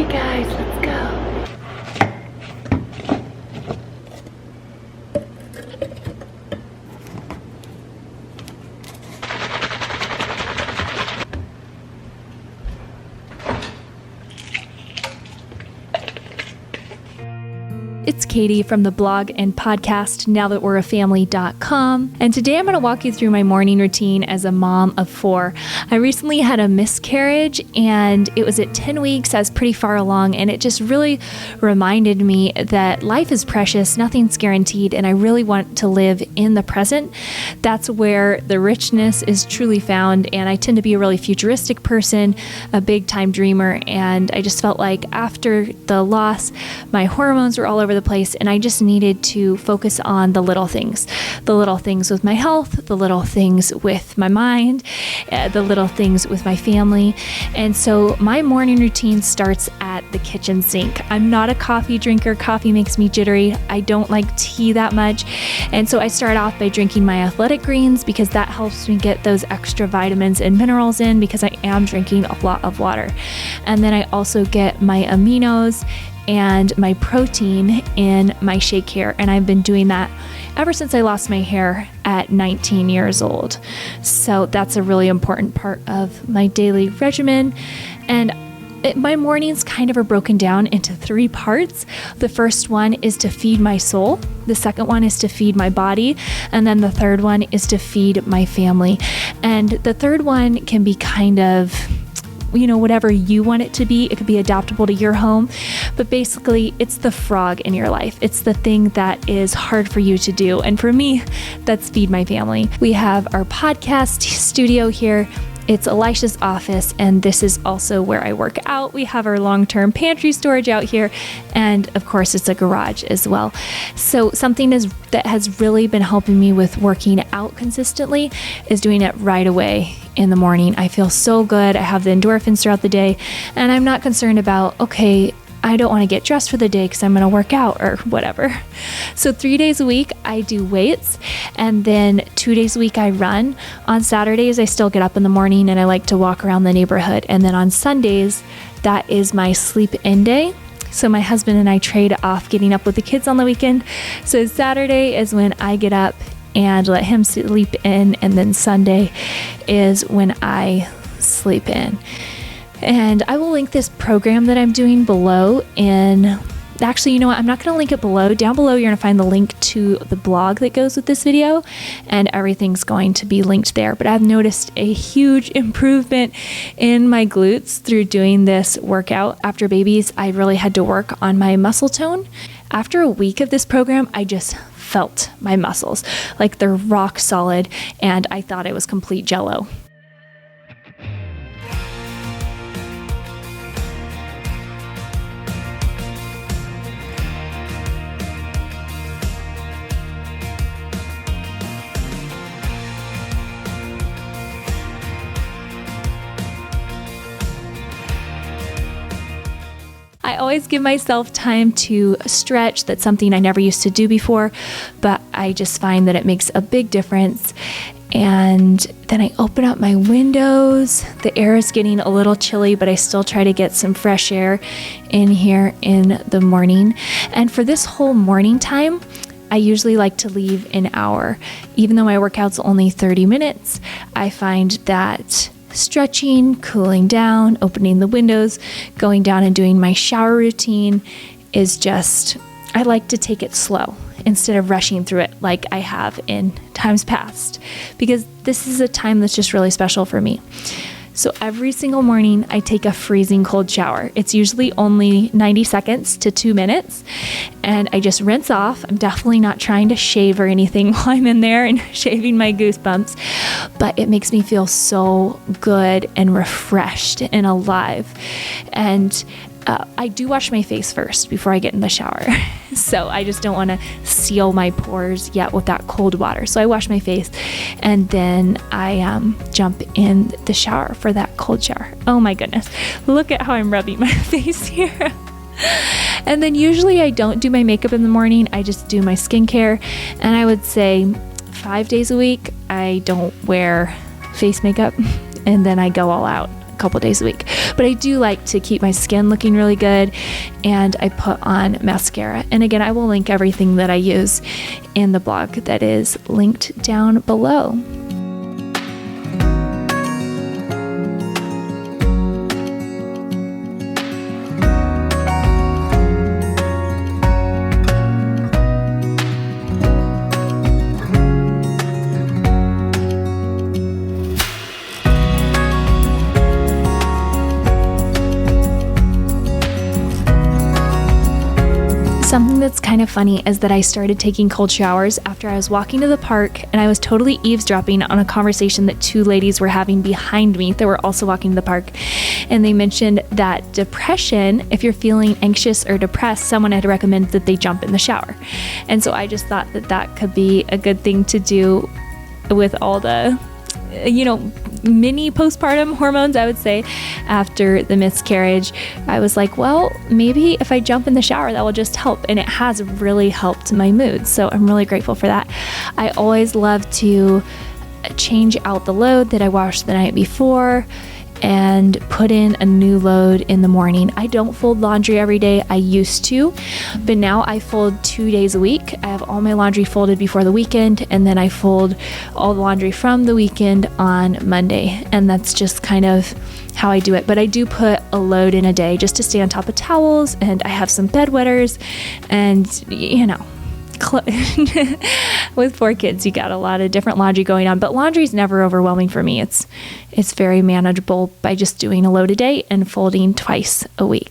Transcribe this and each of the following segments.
Okay guys, let's go. It's Katie from the blog and podcast NowThatWe'reAFamily.com, and today I'm going to walk you through my morning routine as a mom of 4. I recently had a miscarriage, and it was at 10 weeks. I was pretty far along, and it just really reminded me that life is precious, nothing's guaranteed, and I really want to live in the present. That's where the richness is truly found, and I tend to be a really futuristic person, a big-time dreamer, and I just felt like after the loss, my hormones were all over the place, and I just needed to focus on the little things with my health, the little things with my mind, the little things with my family. And so my morning routine starts at the kitchen sink. I'm not a coffee drinker. Coffee makes me jittery. I don't like tea that much. And so I start off by drinking my athletic greens because that helps me get those extra vitamins and minerals in because I am drinking a lot of water. And then I also get my aminos and my protein in my shake here. And I've been doing that ever since I lost my hair at 19 years old. So that's a really important part of my daily regimen. And my mornings kind of are broken down into 3 parts. The first one is to feed my soul. The second one is to feed my body. And then the third one is to feed my family. And the third one can be kind of whatever you want it to be. It could be adaptable to your home, but basically it's the frog in your life. It's the thing that is hard for you to do. And for me, that's feed my family. We have our podcast studio here. It's Elisha's office, and this is also where I work out. We have our long-term pantry storage out here, and of course it's a garage as well. So something that has really been helping me with working out consistently is doing it right away in the morning. I feel so good. I have the endorphins throughout the day, and I'm not concerned about, I don't want to get dressed for the day because I'm going to work out or whatever. So 3 days a week, I do weights, and then 2 days a week, I run. On Saturdays, I still get up in the morning and I like to walk around the neighborhood. And then on Sundays, that is my sleep in day. So my husband and I trade off getting up with the kids on the weekend. So Saturday is when I get up and let him sleep in, and then Sunday is when I sleep in. And I will link this program that I'm doing below actually, you know what? I'm not going to link it below. Down below, you're going to find the link to the blog that goes with this video, and everything's going to be linked there. But I've noticed a huge improvement in my glutes through doing this workout. After babies, I really had to work on my muscle tone. After a week of this program, I just felt my muscles like they're rock solid, and I thought it was complete jello. I always give myself time to stretch. That's something I never used to do before, but I just find that it makes a big difference. And then I open up my windows. The air is getting a little chilly, but I still try to get some fresh air in here in the morning. And for this whole morning time, I usually like to leave an hour. Even though my workout's only 30 minutes, I find that stretching, cooling down, opening the windows, going down and doing my shower routine is just, I like to take it slow instead of rushing through it like I have in times past, because this is a time that's just really special for me. So every single morning I take a freezing cold shower. It's usually only 90 seconds to 2 minutes, and I just rinse off. I'm definitely not trying to shave or anything while I'm in there and shaving my goosebumps, but it makes me feel so good and refreshed and alive. And I do wash my face first before I get in the shower. So I just don't want to seal my pores yet with that cold water. So I wash my face and then I jump in the shower for that cold shower. Oh my goodness. Look at how I'm rubbing my face here. And then usually I don't do my makeup in the morning. I just do my skincare. And I would say 5 days a week, I don't wear face makeup. And then I go all out. couple days a week. But I do like to keep my skin looking really good, and I put on mascara. And again, I will link everything that I use in the blog that is linked down below. Something that's kind of funny is that I started taking cold showers after I was walking to the park, and I was totally eavesdropping on a conversation that two ladies were having behind me that were also walking to the park. And they mentioned that depression, if you're feeling anxious or depressed, someone had recommended that they jump in the shower. And so I just thought that that could be a good thing to do with all the, mini postpartum hormones, I would say, after the miscarriage. I was like, well, maybe if I jump in the shower, that will just help. And it has really helped my mood. So I'm really grateful for that. I always love to change out the load that I washed the night before and put in a new load in the morning. I don't fold laundry every day. I used to, but now I fold 2 days a week. I have all my laundry folded before the weekend, and then I fold all the laundry from the weekend on Monday. And that's just kind of how I do it. But I do put a load in a day just to stay on top of towels, and I have some bedwetters, and with 4 kids, you got a lot of different laundry going on, but laundry is never overwhelming for me. It's very manageable by just doing a load a day and folding twice a week.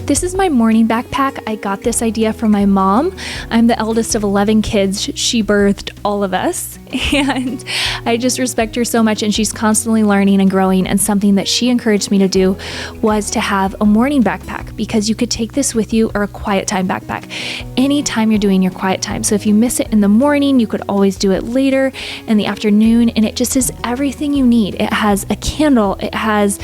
This is my morning backpack. I got this idea from my mom. I'm the eldest of 11 kids. She birthed all of us, and I just respect her so much, and she's constantly learning and growing, and something that she encouraged me to do was to have a morning backpack, because you could take this with you, or a quiet time backpack anytime you're doing your quiet time. So if you miss it in the morning, you could always do it later in the afternoon, and it just is everything you need. It has a candle, it has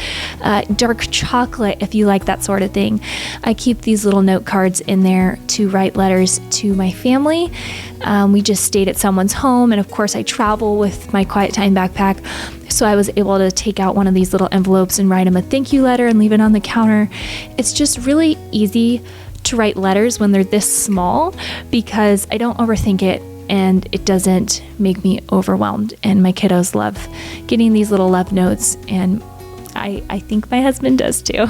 dark chocolate if you like that sort of thing. I keep these little note cards in there to write letters to my family. We just stayed at someone's home, and of course I travel with my quiet time backpack, so I was able to take out one of these little envelopes and write them a thank you letter and leave it on the counter. It's just really easy to write letters when they're this small, because I don't overthink it, and it doesn't make me overwhelmed. And my kiddos love getting these little love notes, and I think my husband does too.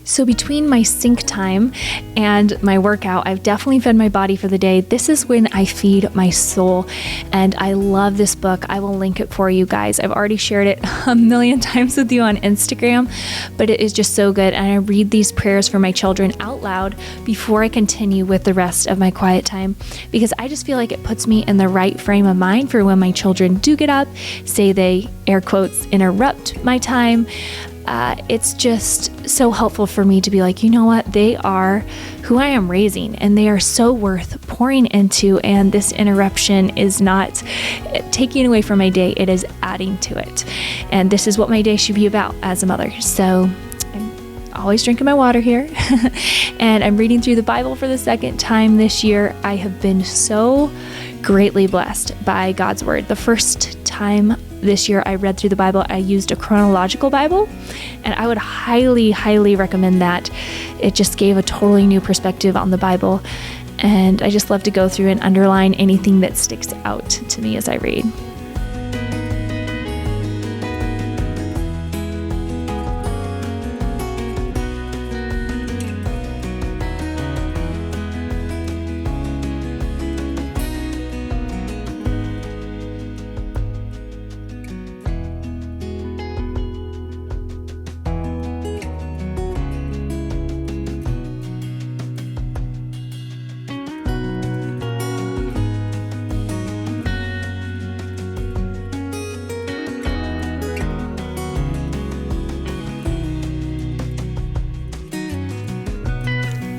So between my sync time and my workout, I've definitely fed my body for the day. This is when I feed my soul, and I love this book. I will link it for you guys. I've already shared it a million times with you on Instagram, but it is just so good. And I read these prayers for my children out loud before I continue with the rest of my quiet time, because I just feel like it puts me in the right frame of mind for when my children do get up, say they, air quotes, interrupt my time. It's just so helpful for me to be like, you know what, they are who I am raising, and they are so worth pouring into, and this interruption is not taking away from my day, it is adding to it. And this is what my day should be about as a mother. So I'm always drinking my water here, and I'm reading through the Bible for the second time this year. I have been so greatly blessed by God's word. The first time this year I read through the Bible, I used a chronological Bible, and I would highly, highly recommend that. It just gave a totally new perspective on the Bible, and I just love to go through and underline anything that sticks out to me as I read.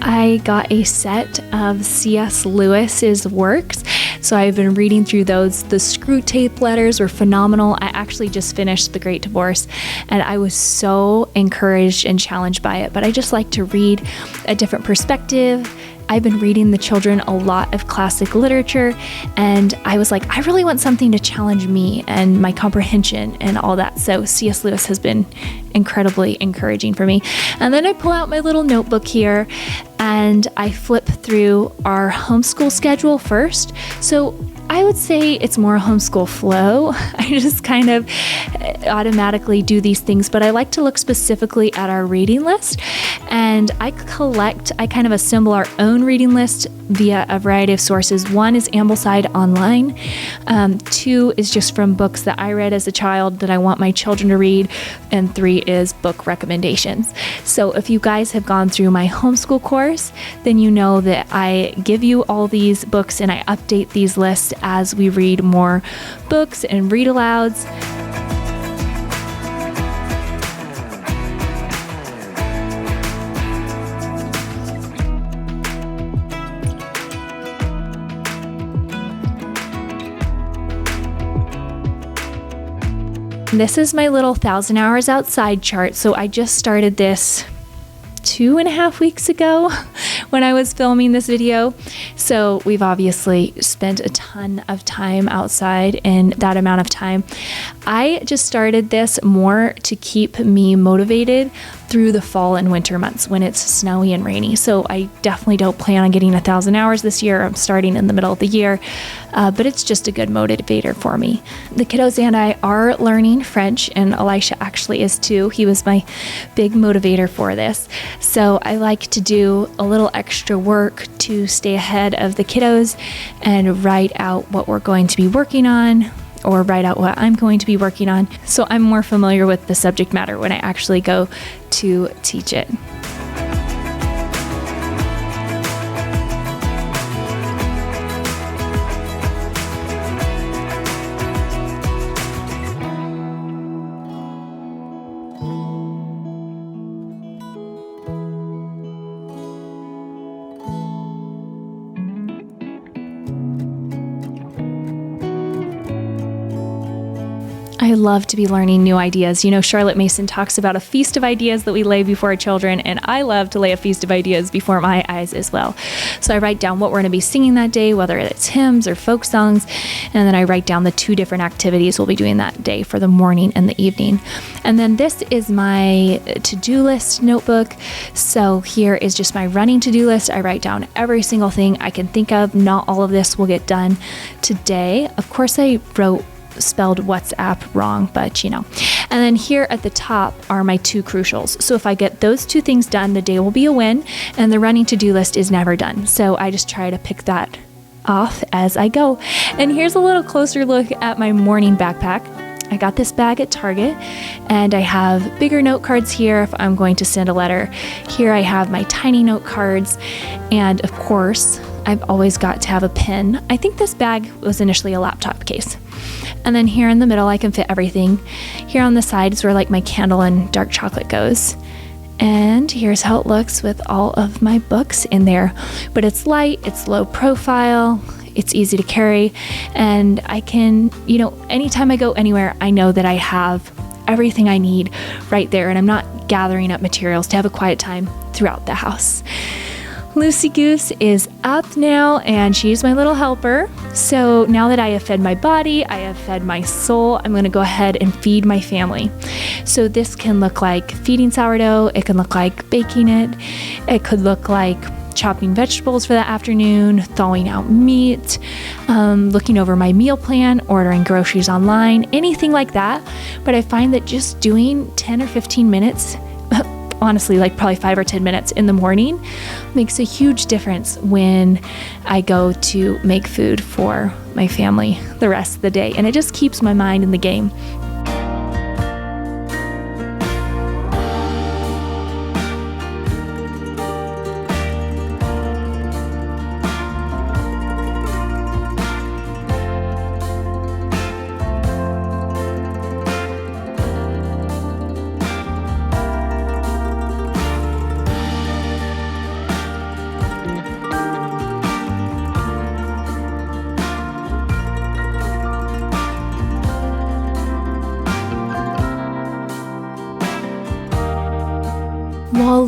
I got a set of C.S. Lewis's works. So I've been reading through those. The Screw Tape Letters were phenomenal. I actually just finished The Great Divorce, and I was so encouraged and challenged by it. But I just like to read a different perspective. I've been reading the children a lot of classic literature, and I was like, I really want something to challenge me and my comprehension and all that. So C.S. Lewis has been incredibly encouraging for me. And then I pull out my little notebook here and I flip through our homeschool schedule first. So I would say it's more a homeschool flow. I just kind of automatically do these things, but I like to look specifically at our reading list, and I kind of assemble our own reading list via a variety of sources. One is Ambleside Online. Two is just from books that I read as a child that I want my children to read. And three is book recommendations. So if you guys have gone through my homeschool course, then you know that I give you all these books and I update these lists as we read more books and read alouds. This is my little 1,000 hours outside chart. So I just started this 2.5 weeks ago when I was filming this video. So we've obviously spent a ton of time outside in that amount of time. I just started this more to keep me motivated through the fall and winter months when it's snowy and rainy. So I definitely don't plan on getting 1,000 hours this year. I'm starting in the middle of the year, but it's just a good motivator for me. The kiddos and I are learning French, and Elisha actually is too. He was my big motivator for this. So I like to do a little extra work to stay ahead of the kiddos and write out what we're going to be working on, or write out what I'm going to be working on. So I'm more familiar with the subject matter when I actually go to teach it. I love to be learning new ideas. You know, Charlotte Mason talks about a feast of ideas that we lay before our children, and I love to lay a feast of ideas before my eyes as well. So I write down what we're going to be singing that day, whether it's hymns or folk songs, and then I write down the 2 different activities we'll be doing that day for the morning and the evening. And then this is my to-do list notebook. So here is just my running to-do list. I write down every single thing I can think of. Not all of this will get done today. Of course, I spelled WhatsApp wrong, but you know. And then here at the top are my 2 crucials. So if I get those 2 things done, the day will be a win, and the running to-do list is never done. So I just try to pick that off as I go. And here's a little closer look at my morning backpack. I got this bag at Target, and I have bigger note cards here if I'm going to send a letter. Here I have my tiny note cards, and of course, I've always got to have a pen. I think this bag was initially a laptop case. And then here in the middle, I can fit everything. Here on the side is where like my candle and dark chocolate goes. And here's how it looks with all of my books in there. But it's light, it's low profile, it's easy to carry. And I can, you know, anytime I go anywhere, I know that I have everything I need right there. And I'm not gathering up materials to have a quiet time throughout the house. Lucy Goose is up now, and she's my little helper. So now that I have fed my body, I have fed my soul, I'm going to go ahead and feed my family. So this can look like feeding sourdough. It can look like baking it. It could look like chopping vegetables for the afternoon, thawing out meat, looking over my meal plan, ordering groceries online, anything like that. But I find that just doing 10 or 15 minutes, honestly, like probably 5 or 10 minutes in the morning, makes a huge difference when I go to make food for my family the rest of the day. And it just keeps my mind in the game.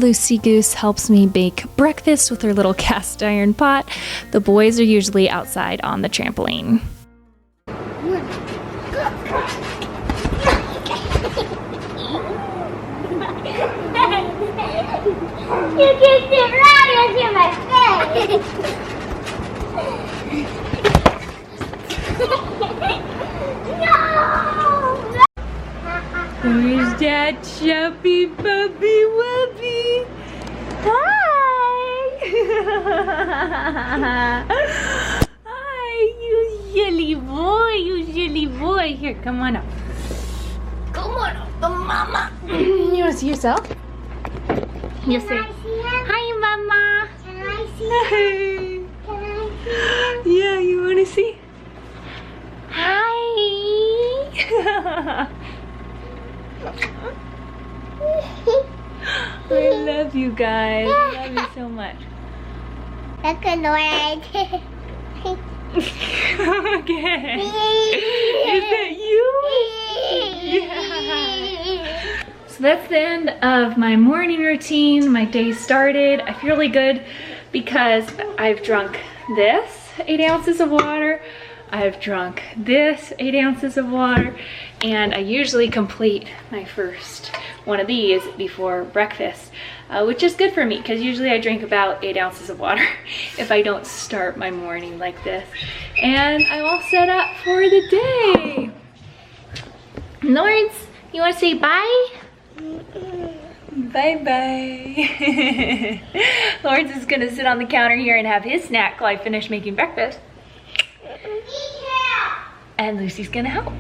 Lucy Goose helps me bake breakfast with her little cast iron pot. The boys are usually outside on the trampoline. You can sit right into my face. No! Where's that chubby puppy wuppy? Hi! Hi, you silly boy, you silly boy. Here, come on up. Come on up, the mama. You want to see yourself? You say, hi, mama. Can I see him? Hi. Can I see him? Yeah, you want to see? Hi. I love you guys. I love you so much. Look at Lord. Okay. Is that you? Yeah. So that's the end of my morning routine. My day started. I feel really good because I've drunk this 8 ounces of water. I've drunk this 8 ounces of water, and I usually complete my first one of these before breakfast, which is good for me because usually I drink about 8 ounces of water if I don't start my morning like this. And I'm all set up for the day. Lawrence, you want to say bye? Bye-bye. Lawrence is gonna sit on the counter here and have his snack while I finish making breakfast. And Lucy's gonna help.